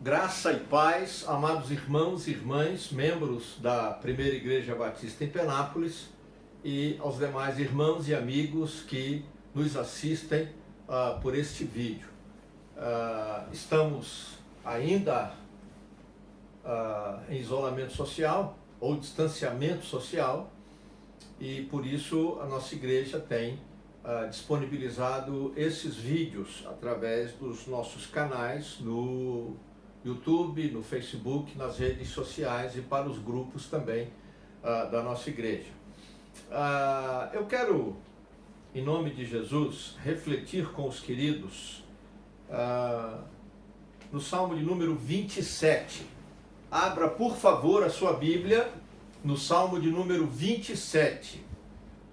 Graça e paz, amados irmãos e irmãs, membros da Primeira Igreja Batista em Penápolis e aos demais irmãos e amigos que nos assistem por este vídeo. Estamos ainda em isolamento social ou distanciamento social e por isso a nossa igreja tem disponibilizado esses vídeos através dos nossos canais no YouTube, no Facebook, nas redes sociais e para os grupos também da nossa igreja. Eu quero, em nome de Jesus, refletir com os queridos no Salmo de número 27. Abra, por favor, a sua Bíblia no Salmo de número 27.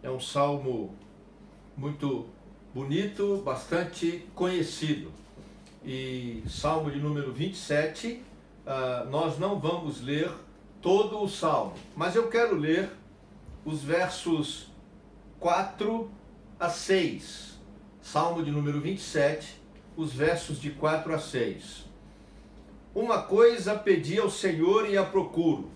É um salmo muito bonito, bastante conhecido. E Salmo de número 27, nós não vamos ler todo o Salmo, mas eu quero ler os versos 4 a 6. Salmo de número 27, os versos de 4 a 6. Uma coisa pedi ao Senhor e a procuro,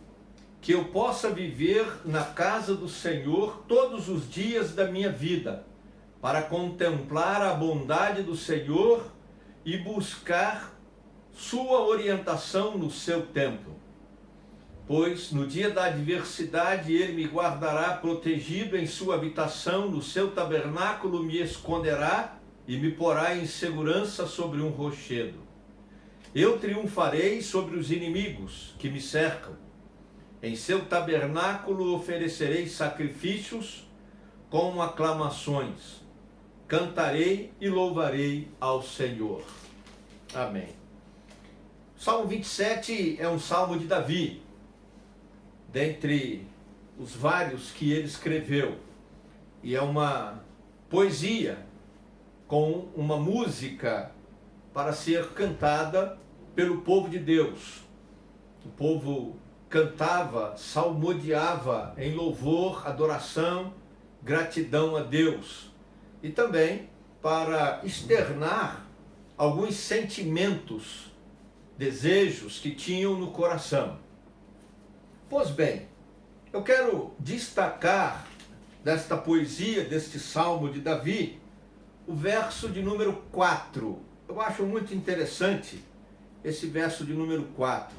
que eu possa viver na casa do Senhor todos os dias da minha vida, para contemplar a bondade do Senhor e buscar sua orientação no seu templo. Pois no dia da adversidade ele me guardará protegido em sua habitação, no seu tabernáculo me esconderá e me porá em segurança sobre um rochedo. Eu triunfarei sobre os inimigos que me cercam. Em seu tabernáculo oferecerei sacrifícios com aclamações. Cantarei e louvarei ao Senhor. Amém. Salmo 27 é um salmo de Davi, dentre os vários que ele escreveu. E é uma poesia com uma música para ser cantada pelo povo de Deus. O povo cantava, salmodiava em louvor, adoração, gratidão a Deus. E também para externar alguns sentimentos, desejos que tinham no coração. Pois bem, eu quero destacar desta poesia, deste salmo de Davi, o verso de número 4. Eu acho muito interessante esse verso de número 4.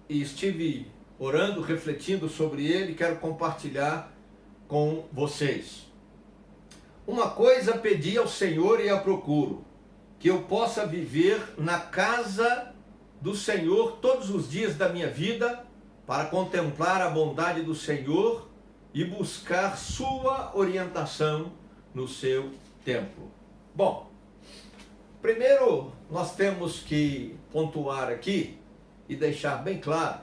E estive orando, refletindo sobre ele, quero compartilhar com vocês. Uma coisa pedi ao Senhor e a procuro, que eu possa viver na casa do Senhor todos os dias da minha vida, para contemplar a bondade do Senhor e buscar sua orientação no seu templo. Bom, primeiro nós temos que pontuar aqui e deixar bem claro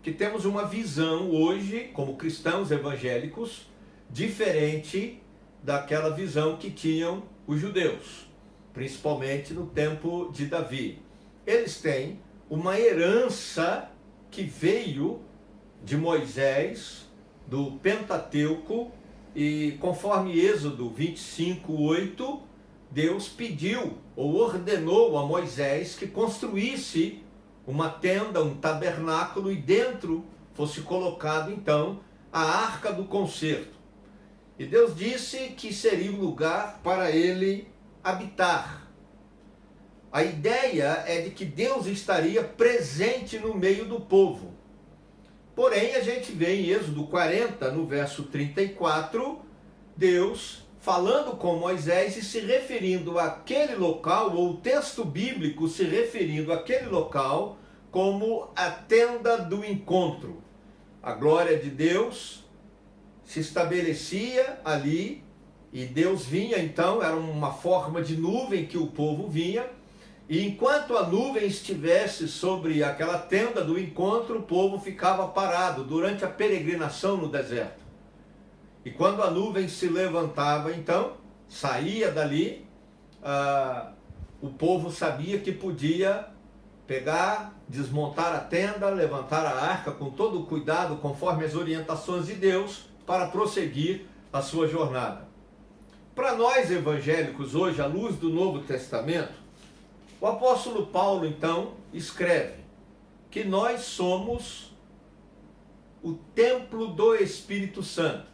que temos uma visão hoje, como cristãos evangélicos, diferente daquela visão que tinham os judeus, principalmente no tempo de Davi. Eles têm uma herança que veio de Moisés, do Pentateuco, e conforme Êxodo 25:8, Deus pediu ou ordenou a Moisés que construísse uma tenda, um tabernáculo, e dentro fosse colocado então a arca do concerto. E Deus disse que seria um lugar para ele habitar. A ideia é de que Deus estaria presente no meio do povo. Porém, a gente vê em Êxodo 40, no verso 34, Deus falando com Moisés e se referindo àquele local, ou o texto bíblico se referindo àquele local como a tenda do encontro. A glória de Deus se estabelecia ali e Deus vinha, então, era uma forma de nuvem que o povo vinha, e enquanto a nuvem estivesse sobre aquela tenda do encontro, o povo ficava parado durante a peregrinação no deserto. E quando a nuvem se levantava, então, saía dali, o povo sabia que podia pegar, desmontar a tenda, levantar a arca com todo o cuidado, conforme as orientações de Deus, para prosseguir a sua jornada. Para nós evangélicos hoje, à luz do Novo Testamento, O apóstolo Paulo, então, escreve que nós somos o templo do Espírito Santo.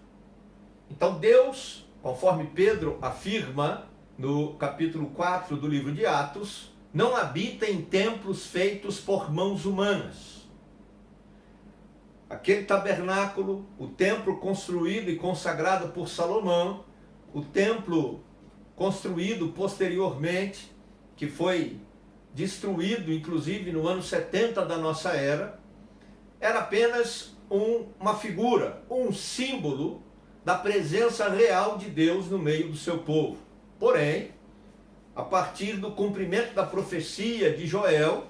Então Deus, conforme Pedro afirma no capítulo 4 do livro de Atos, não habita em templos feitos por mãos humanas. Aquele tabernáculo, o templo construído e consagrado por Salomão, o templo construído posteriormente, que foi destruído inclusive no ano 70 da nossa era, era apenas uma figura, um símbolo da presença real de Deus no meio do seu povo. Porém, a partir do cumprimento da profecia de Joel,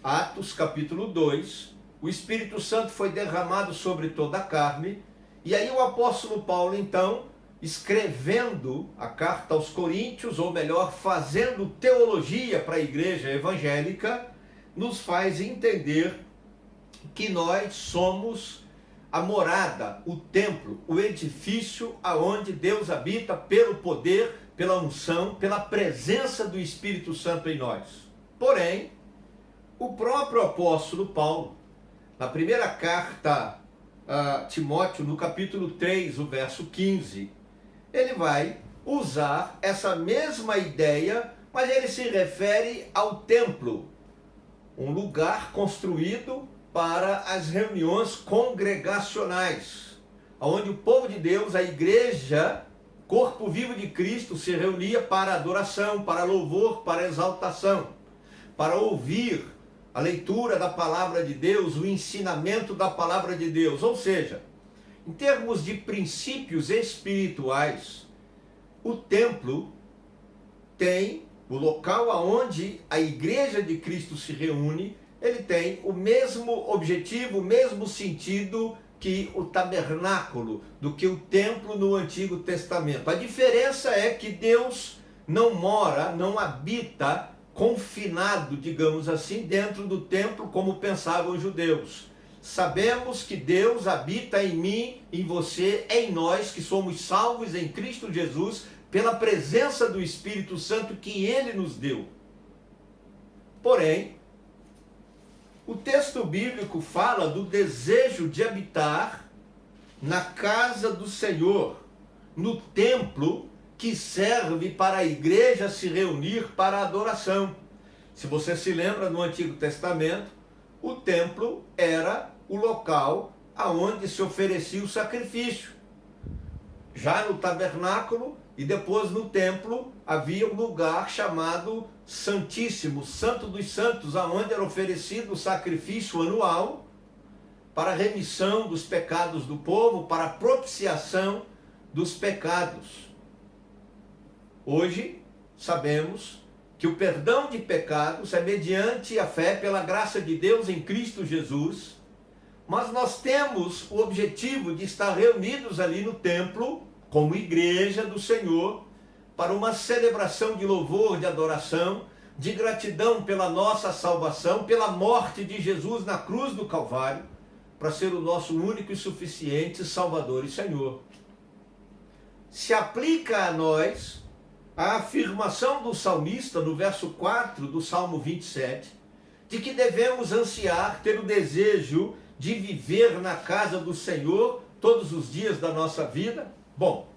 Atos capítulo 2, o Espírito Santo foi derramado sobre toda a carne, e aí o apóstolo Paulo, então, escrevendo a carta aos Coríntios, ou melhor, fazendo teologia para a igreja evangélica, nos faz entender que nós somos a morada, o templo, o edifício aonde Deus habita pelo poder, pela unção, pela presença do Espírito Santo em nós. Porém, o próprio apóstolo Paulo, na primeira carta a Timóteo, no capítulo 3, o verso 15, ele vai usar essa mesma ideia, mas ele se refere ao templo, um lugar construído para as reuniões congregacionais, onde o povo de Deus, a igreja, corpo vivo de Cristo, se reunia para adoração, para louvor, para exaltação, para ouvir a leitura da palavra de Deus, o ensinamento da palavra de Deus. Ou seja, em termos de princípios espirituais, o templo tem o local aonde a igreja de Cristo se reúne, ele tem o mesmo objetivo, o mesmo sentido que o tabernáculo, do que o templo no Antigo Testamento. A diferença é que Deus não mora, não habita confinado, digamos assim, dentro do templo como pensavam os judeus. Sabemos que Deus habita em mim, em você, em nós, que somos salvos em Cristo Jesus, pela presença do Espírito Santo que Ele nos deu. Porém, o texto bíblico fala do desejo de habitar na casa do Senhor, no templo que serve para a igreja se reunir para a adoração. Se você se lembra, no Antigo Testamento, o templo era o local aonde se oferecia o sacrifício. Já no tabernáculo e depois no templo havia um lugar chamado Santíssimo, Santo dos Santos, aonde era oferecido o sacrifício anual para a remissão dos pecados do povo, para a propiciação dos pecados. Hoje sabemos que o perdão de pecados é mediante a fé pela graça de Deus em Cristo Jesus, mas nós temos o objetivo de estar reunidos ali no templo, como igreja do Senhor, para uma celebração de louvor, de adoração, de gratidão pela nossa salvação, pela morte de Jesus na cruz do Calvário, para ser o nosso único e suficiente Salvador e Senhor. Se aplica a nós a afirmação do salmista no verso 4 do Salmo 27, de que devemos ansiar, ter o desejo de viver na casa do Senhor todos os dias da nossa vida. Bom,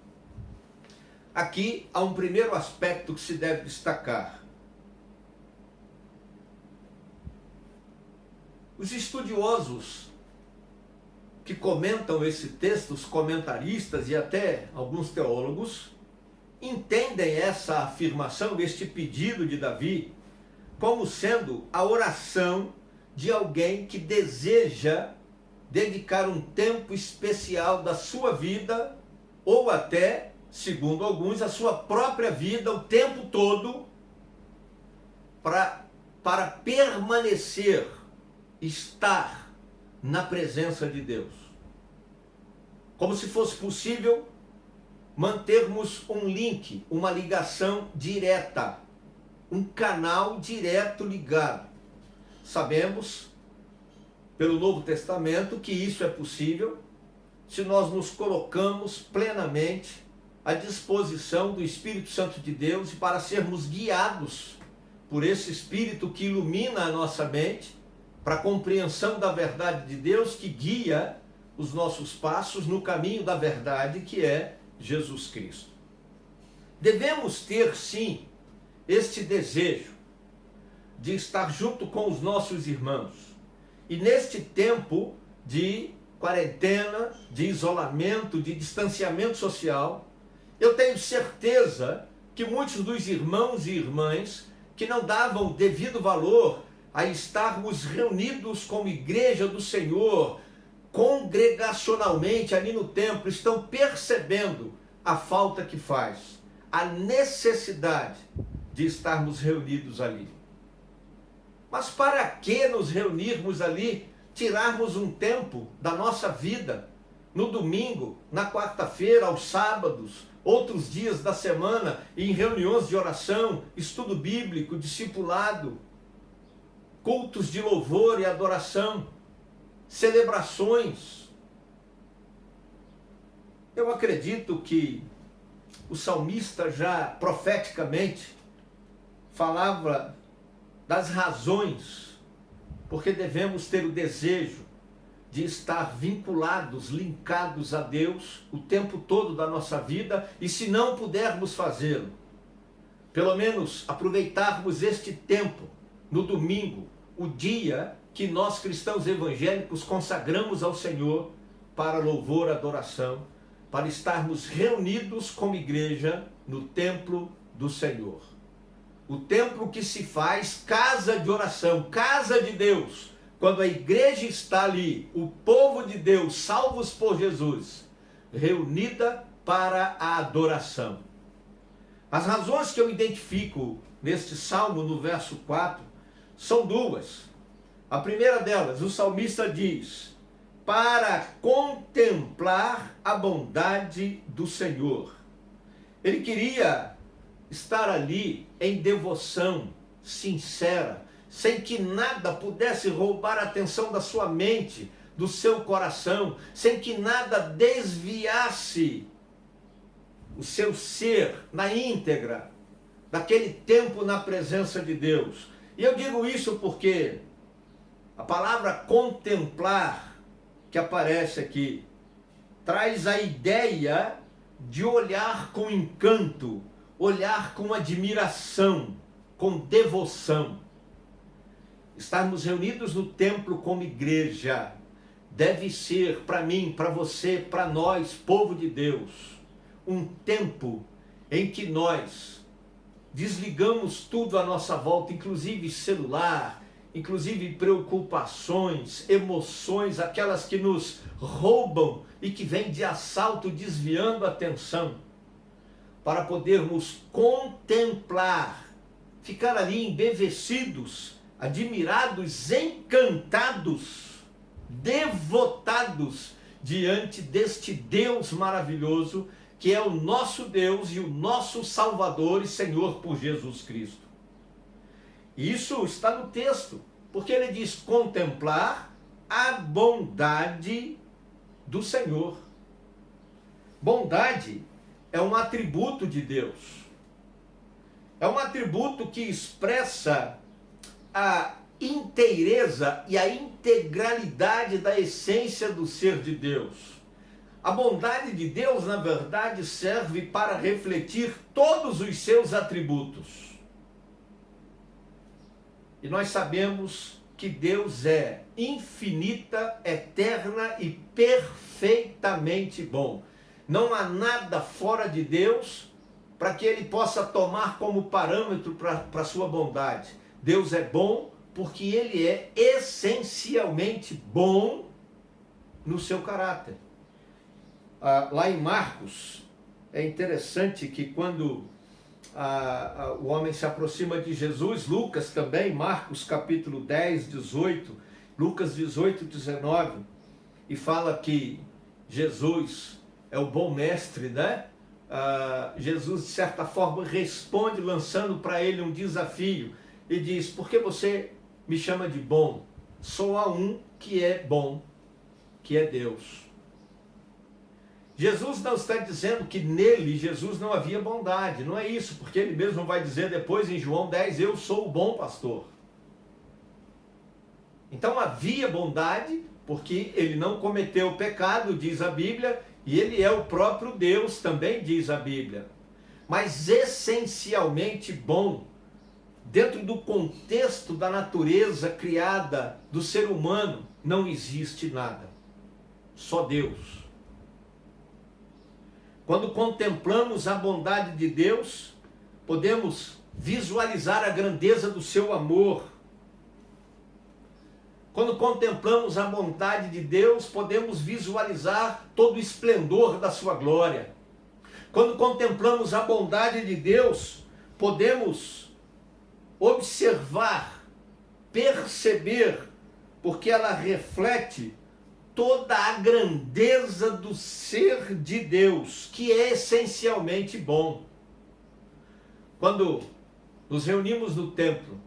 aqui há um primeiro aspecto que se deve destacar. Os estudiosos que comentam esse texto, os comentaristas e até alguns teólogos, entendem essa afirmação, este pedido de Davi, como sendo a oração de alguém que deseja dedicar um tempo especial da sua vida, ou até, segundo alguns, a sua própria vida, o tempo todo, para permanecer, estar na presença de Deus. Como se fosse possível mantermos um link, uma ligação direta, um canal direto ligado. Sabemos, pelo Novo Testamento, que isso é possível se nós nos colocamos plenamente à disposição do Espírito Santo de Deus e para sermos guiados por esse Espírito que ilumina a nossa mente para a compreensão da verdade de Deus, que guia os nossos passos no caminho da verdade, que é Jesus Cristo. Devemos ter, sim, este desejo de estar junto com os nossos irmãos. E neste tempo de quarentena, de isolamento, de distanciamento social, eu tenho certeza que muitos dos irmãos e irmãs que não davam devido valor a estarmos reunidos como igreja do Senhor, congregacionalmente ali no templo, estão percebendo a falta que faz, a necessidade de estarmos reunidos ali. Mas para que nos reunirmos ali, tirarmos um tempo da nossa vida, no domingo, na quarta-feira, aos sábados, outros dias da semana, em reuniões de oração, estudo bíblico, discipulado, cultos de louvor e adoração, celebrações? Eu acredito que o salmista já profeticamente falava das razões porque devemos ter o desejo de estar vinculados, linkados a Deus o tempo todo da nossa vida, e se não pudermos fazê-lo, pelo menos aproveitarmos este tempo no domingo, o dia que nós cristãos evangélicos consagramos ao Senhor para louvor, adoração, para estarmos reunidos como igreja no templo do Senhor. O templo que se faz casa de oração, casa de Deus. Quando a igreja está ali, o povo de Deus, salvos por Jesus, reunida para a adoração. As razões que eu identifico neste salmo, no verso 4, são duas. A primeira delas, o salmista diz: para contemplar a bondade do Senhor. Ele queria estar ali em devoção sincera, sem que nada pudesse roubar a atenção da sua mente, do seu coração, sem que nada desviasse o seu ser na íntegra daquele tempo na presença de Deus. E eu digo isso porque a palavra contemplar, que aparece aqui, traz a ideia de olhar com encanto, olhar com admiração, com devoção. Estarmos reunidos no templo como igreja deve ser para mim, para você, para nós, povo de Deus, um tempo em que nós desligamos tudo à nossa volta, inclusive celular, inclusive preocupações, emoções, aquelas que nos roubam e que vêm de assalto desviando a atenção, para podermos contemplar, ficar ali embevecidos, admirados, encantados, devotados diante deste Deus maravilhoso, que é o nosso Deus e o nosso Salvador e Senhor por Jesus Cristo. Isso está no texto, porque ele diz contemplar a bondade do Senhor. Bondade é um atributo de Deus. É um atributo que expressa a inteireza e a integralidade da essência do ser de Deus. A bondade de Deus, na verdade, serve para refletir todos os seus atributos. E nós sabemos que Deus é infinita, eterna e perfeitamente bom. Não há nada fora de Deus para que ele possa tomar como parâmetro para a sua bondade. Deus é bom porque ele é essencialmente bom no seu caráter. Lá em Marcos, é interessante que quando o homem se aproxima de Jesus, Lucas também, Marcos capítulo 10, 18, Lucas 18, 19, e fala que Jesus é o bom mestre, né? Jesus, de certa forma, responde lançando para ele um desafio e diz: por que você me chama de bom? Só há um que é bom, que é Deus. Jesus não está dizendo que nele, Jesus, não havia bondade. Não é isso, porque ele mesmo vai dizer depois em João 10, eu sou o bom pastor. Então havia bondade, porque ele não cometeu pecado, diz a Bíblia, e ele é o próprio Deus, também diz a Bíblia. Mas essencialmente bom, dentro do contexto da natureza criada do ser humano, não existe nada. Só Deus. Quando contemplamos a bondade de Deus, podemos visualizar a grandeza do seu amor. Quando contemplamos a bondade de Deus, podemos visualizar todo o esplendor da sua glória. Quando contemplamos a bondade de Deus, podemos observar, perceber, porque ela reflete toda a grandeza do ser de Deus, que é essencialmente bom. Quando nos reunimos no templo,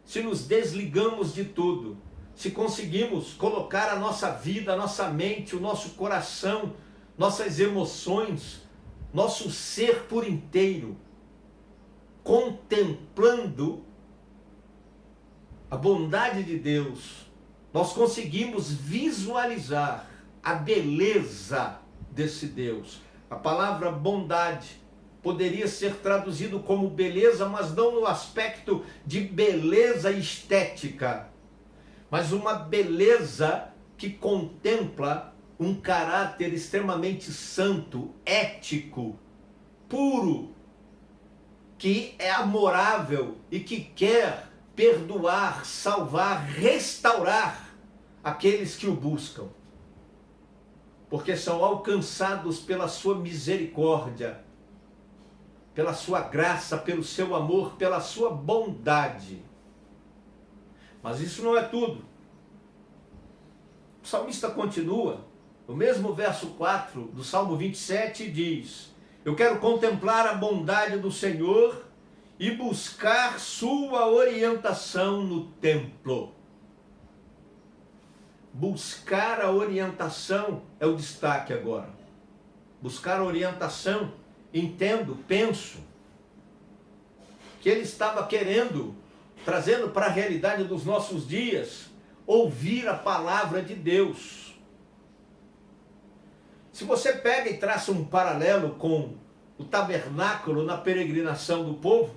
se nos desligamos de tudo, se conseguimos colocar a nossa vida, a nossa mente, o nosso coração, nossas emoções, nosso ser por inteiro, contemplando a bondade de Deus, nós conseguimos visualizar a beleza desse Deus. A palavra bondade poderia ser traduzido como beleza, mas não no aspecto de beleza estética, mas uma beleza que contempla um caráter extremamente santo, ético, puro, que é amorável e que quer perdoar, salvar, restaurar aqueles que o buscam, porque são alcançados pela sua misericórdia, pela sua graça, pelo seu amor, pela sua bondade. Mas isso não é tudo. O salmista continua, no mesmo verso 4 do Salmo 27 diz: eu quero contemplar a bondade do Senhor e buscar sua orientação no templo. Buscar a orientação é o destaque agora. Buscar a orientação, entendo, penso, que ele estava querendo, trazendo para a realidade dos nossos dias, ouvir a palavra de Deus. Se você pega e traça um paralelo com o tabernáculo na peregrinação do povo,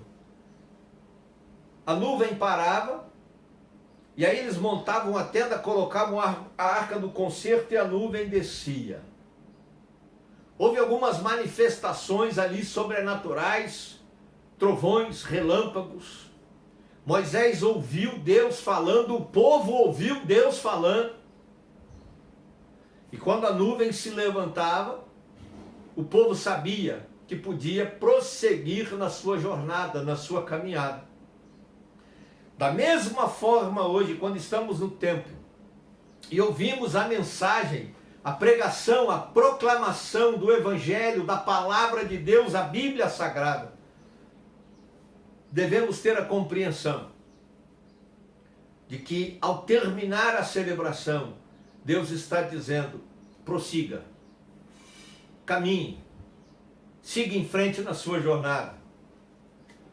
a nuvem parava, e aí eles montavam a tenda, colocavam a arca do concerto e a nuvem descia. Houve algumas manifestações ali sobrenaturais, trovões, relâmpagos. Moisés ouviu Deus falando, o povo ouviu Deus falando. E quando a nuvem se levantava, o povo sabia que podia prosseguir na sua jornada, na sua caminhada. Da mesma forma hoje, quando estamos no templo e ouvimos a mensagem, a pregação, a proclamação do Evangelho, da palavra de Deus, a Bíblia Sagrada, devemos ter a compreensão de que ao terminar a celebração, Deus está dizendo, prossiga, caminhe, siga em frente na sua jornada,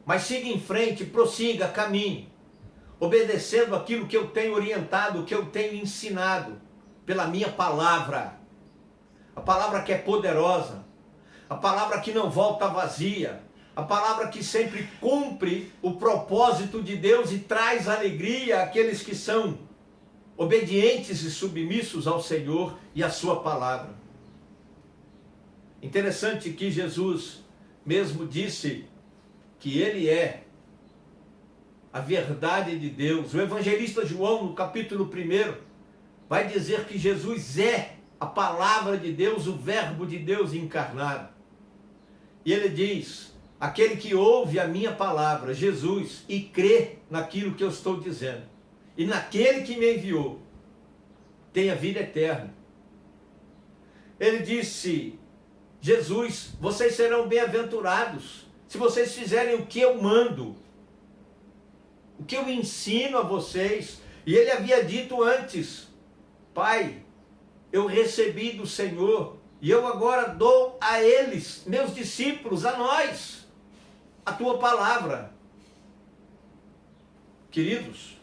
mas siga em frente, prossiga, caminhe, obedecendo aquilo que eu tenho orientado, que eu tenho ensinado, pela minha palavra, a palavra que é poderosa, a palavra que não volta vazia, a palavra que sempre cumpre o propósito de Deus e traz alegria àqueles que são obedientes e submissos ao Senhor e à sua palavra. Interessante que Jesus mesmo disse que ele é a verdade de Deus. O evangelista João, no capítulo 1, vai dizer que Jesus é a palavra de Deus, o verbo de Deus encarnado. E ele diz, aquele que ouve a minha palavra, Jesus, e crê naquilo que eu estou dizendo, e naquele que me enviou, tem a vida eterna. Ele disse, Jesus, vocês serão bem-aventurados se vocês fizerem o que eu mando, o que eu ensino a vocês. E ele havia dito antes, Pai, eu recebi do Senhor E eu agora dou a eles, meus discípulos, a nós, a tua palavra. Queridos,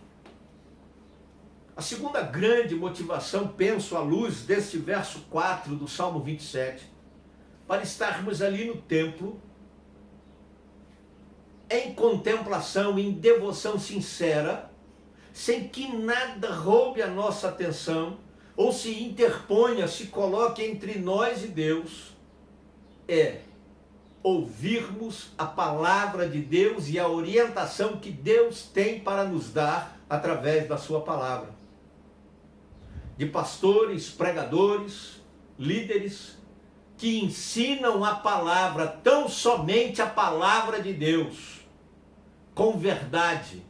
a segunda grande motivação, penso à luz deste verso 4 do Salmo 27, para estarmos ali no templo, em contemplação, em devoção sincera, sem que nada roube a nossa atenção, ou se interponha, se coloque entre nós e Deus, é ouvirmos a palavra de Deus e a orientação que Deus tem para nos dar através da sua palavra. De pastores, pregadores, líderes, que ensinam a palavra, tão somente a palavra de Deus, com verdade,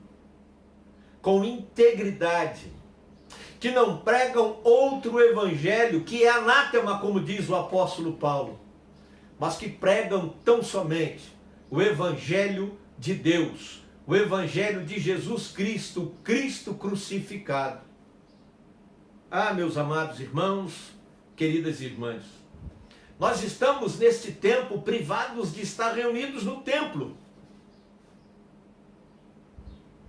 com integridade, que não pregam outro evangelho, que é anátema, como diz o apóstolo Paulo, mas que pregam tão somente o evangelho de Deus, o evangelho de Jesus Cristo, o Cristo crucificado. Ah, meus amados irmãos, queridas irmãs, nós estamos neste tempo privados de estar reunidos no templo.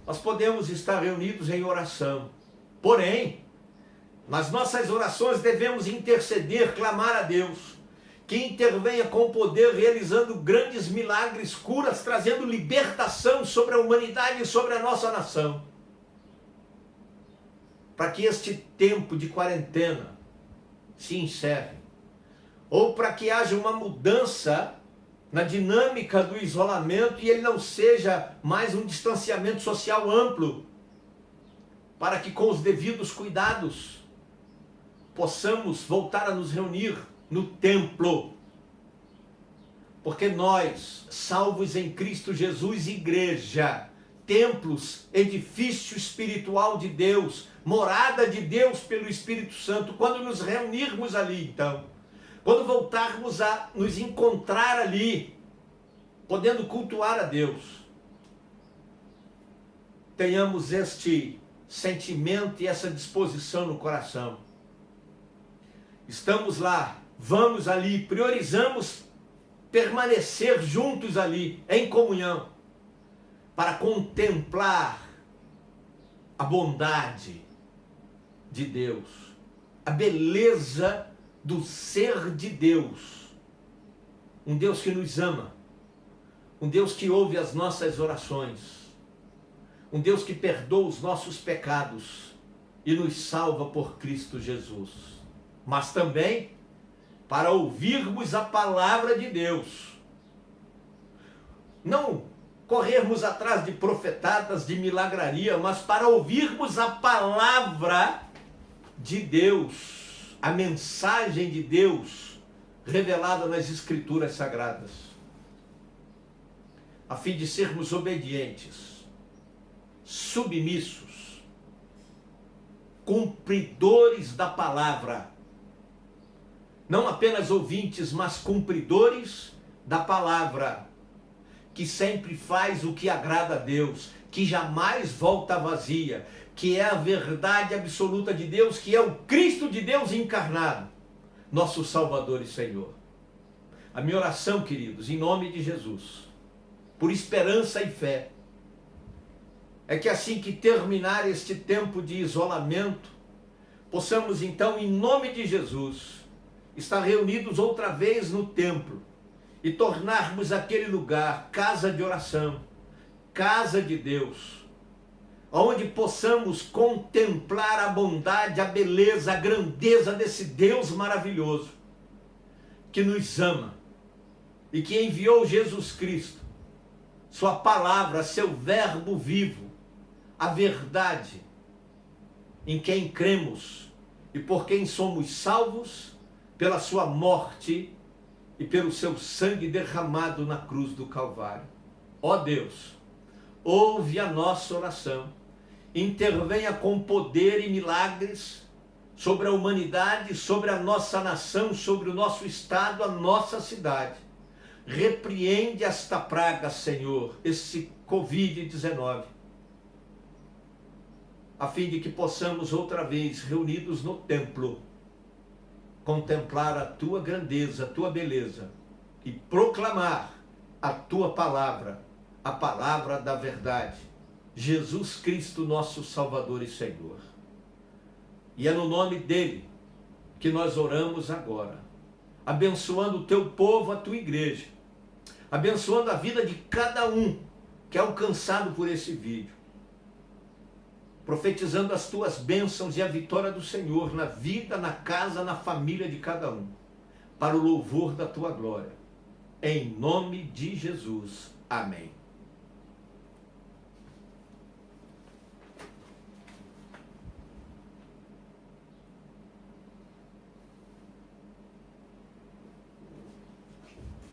Nós podemos estar reunidos em oração, porém, nas nossas orações devemos interceder, clamar a Deus, que intervenha com poder, realizando grandes milagres, curas, trazendo libertação sobre a humanidade e sobre a nossa nação. Para que este tempo de quarentena se encerre, ou para que haja uma mudança na dinâmica do isolamento e ele não seja mais um distanciamento social amplo, para que com os devidos cuidados possamos voltar a nos reunir no templo. Porque nós, salvos em Cristo Jesus, igreja, templos, edifício espiritual de Deus, morada de Deus pelo Espírito Santo, quando nos reunirmos ali, então, quando voltarmos a nos encontrar ali, podendo cultuar a Deus, tenhamos este sentimento e essa disposição no coração. Estamos lá, vamos ali, priorizamos permanecer juntos ali, em comunhão, para contemplar a bondade de Deus, a beleza do ser de Deus, um Deus que nos ama, um Deus que ouve as nossas orações, um Deus que perdoa os nossos pecados e nos salva por Cristo Jesus, mas também para ouvirmos a palavra de Deus, não corrermos atrás de profetadas, de milagraria, mas para ouvirmos a palavra de Deus, a mensagem de Deus revelada nas Escrituras Sagradas, a fim de sermos obedientes, submissos, cumpridores da palavra, não apenas ouvintes, mas cumpridores da palavra, que sempre faz o que agrada a Deus, que jamais volta vazia, que é a verdade absoluta de Deus, que é o Cristo de Deus encarnado, nosso Salvador e Senhor. A minha oração, queridos, em nome de Jesus, por esperança e fé, é que assim que terminar este tempo de isolamento, possamos então, em nome de Jesus, estar reunidos outra vez no templo e tornarmos aquele lugar casa de oração, casa de Deus, onde possamos contemplar a bondade, a beleza, a grandeza desse Deus maravilhoso, que nos ama e que enviou Jesus Cristo, sua palavra, seu verbo vivo, a verdade, em quem cremos e por quem somos salvos, pela sua morte e pelo seu sangue derramado na cruz do Calvário. Ó Deus, ouve a nossa oração, intervenha com poder e milagres sobre a humanidade, sobre a nossa nação, sobre o nosso estado, a nossa cidade. Repreende esta praga, Senhor, esse Covid-19, a fim de que possamos outra vez, reunidos no templo, contemplar a tua grandeza, a tua beleza e proclamar a tua palavra, a palavra da verdade, Jesus Cristo, nosso Salvador e Senhor. E é no nome dele que nós oramos agora, abençoando o teu povo, a tua igreja, abençoando a vida de cada um que é alcançado por esse vídeo, profetizando as tuas bênçãos e a vitória do Senhor na vida, na casa, na família de cada um, para o louvor da tua glória. Em nome de Jesus. Amém.